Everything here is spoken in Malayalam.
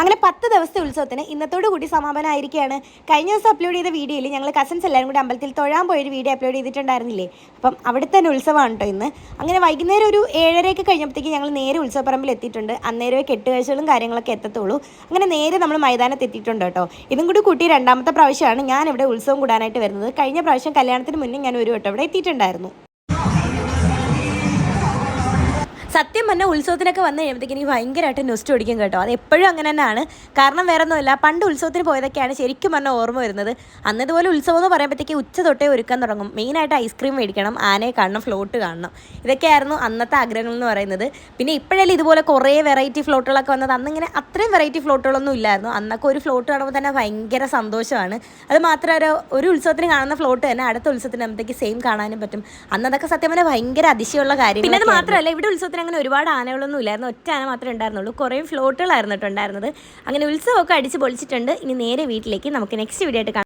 അങ്ങനെ 10 ദിവസത്തെ ഉത്സവത്തിന് ഇന്നത്തോടു കൂടി സമാപനമായിരിക്കുകയാണ്. കഴിഞ്ഞ ദിവസം അപ്ലോഡ് ചെയ്ത വീഡിയോയിൽ ഞങ്ങൾ കസിൻസ് എല്ലാവരും കൂടി അമ്പലത്തിൽ തൊഴാൻ പോയൊരു വീഡിയോ അപ്ലോഡ് ചെയ്തിട്ടുണ്ടായിരുന്നില്ലേ. അപ്പം അവിടെ തന്നെ ഉത്സവമാണ് കേട്ടോ ഇന്ന്. അങ്ങനെ വൈകുന്നേരം ഒരു 7:30 കഴിഞ്ഞപ്പോഴത്തേക്ക് ഞങ്ങൾ നേരെ ഉത്സവപ്പറമ്പിൽ എത്തിയിട്ടുണ്ട്. അന്നേരമേ കെട്ടുകാഴ്ചകളും കാര്യങ്ങളൊക്കെ എത്തത്തുള്ളൂ. അങ്ങനെ നേരെ നമ്മൾ മൈതാനത്ത് എത്തിയിട്ടുണ്ട് കേട്ടോ. ഇതും കൂടി കൂട്ടി രണ്ടാമത്തെ പ്രാവശ്യമാണ് ഞാൻ ഇവിടെ ഉത്സവം കൂടാനായിട്ട് വരുന്നത്. കഴിഞ്ഞ പ്രാവശ്യം കല്യാണത്തിന് മുന്നേ ഞാൻ ഒരു വട്ടം ഇവിടെ എത്തിയിട്ടുണ്ടായിരുന്നു. സത്യം പറഞ്ഞാൽ ഉത്സവത്തിനൊക്കെ വന്നു കഴിയുമ്പോഴത്തേക്ക് എനിക്ക് ഭയങ്കരമായിട്ട് നെസ്റ്റ് ഓടിക്കും കേട്ടോ. അത് എപ്പോഴും അങ്ങനെ തന്നെയാണ്. കാരണം വേറെ ഒന്നുമില്ല, പണ്ട് ഉത്സവത്തിന് പോയതൊക്കെയാണ് ശരിക്കും പറഞ്ഞാൽ ഓർമ്മ വരുന്നത്. അന്നതുപോലെ ഉത്സവം എന്ന് പറയുമ്പോഴത്തേക്ക് ഉച്ച തൊട്ടേ ഒരുക്കാൻ തുടങ്ങും. മെയിനായിട്ട് ഐസ്ക്രീം മേടിക്കണം, ആനയെ കാണണം, ഫ്ലോട്ട് കാണണം. ഇതൊക്കെയായിരുന്നു അന്നത്തെ ആഗ്രഹങ്ങൾ എന്ന് പറയുന്നത്. പിന്നെ ഇപ്പോഴല്ലേ ഇതുപോലെ കുറേ വെറൈറ്റി ഫ്ലോട്ടുകളൊക്കെ വന്നത്. അന്നിങ്ങനെ അത്രയും വെറൈറ്റി ഫ്ലോട്ടുകളൊന്നും ഇല്ലായിരുന്നു. അന്നൊക്കെ ഒരു ഫ്ലോട്ട് കാണുമ്പോൾ തന്നെ ഭയങ്കര സന്തോഷമാണ്. അത് മാത്രമല്ല ഒരു ഉത്സവത്തിന് കാണുന്ന ഫ്ലോട്ട് തന്നെ അടുത്ത ഉത്സവത്തിന് ആകുമ്പോഴത്തേക്ക് സെയിം കാണാനും പറ്റും. അന്നതൊക്കെ സത്യം പറഞ്ഞാൽ ഭയങ്കര അതിശയമുള്ള കാര്യം. പിന്നെ അത് മാത്രമല്ല ഇവിടെ ഉത്സവത്തിന് അങ്ങനെ ഒരുപാട് ആനകളൊന്നും ഇല്ലായിരുന്നു. ഒറ്റ ആന മാത്രമേ ഉണ്ടായിരുന്നുള്ളൂ. കുറേ ഫ്ലോട്ടുകളായിരുന്നു ഉണ്ടായിരുന്നത്. അങ്ങനെ ഉത്സവമൊക്കെ അടിച്ച് പൊളിച്ചിട്ടുണ്ട്. ഇനി നേരെ വീട്ടിലേക്ക് നമുക്ക് നെക്സ്റ്റ് വീഡിയോ ആയിട്ട്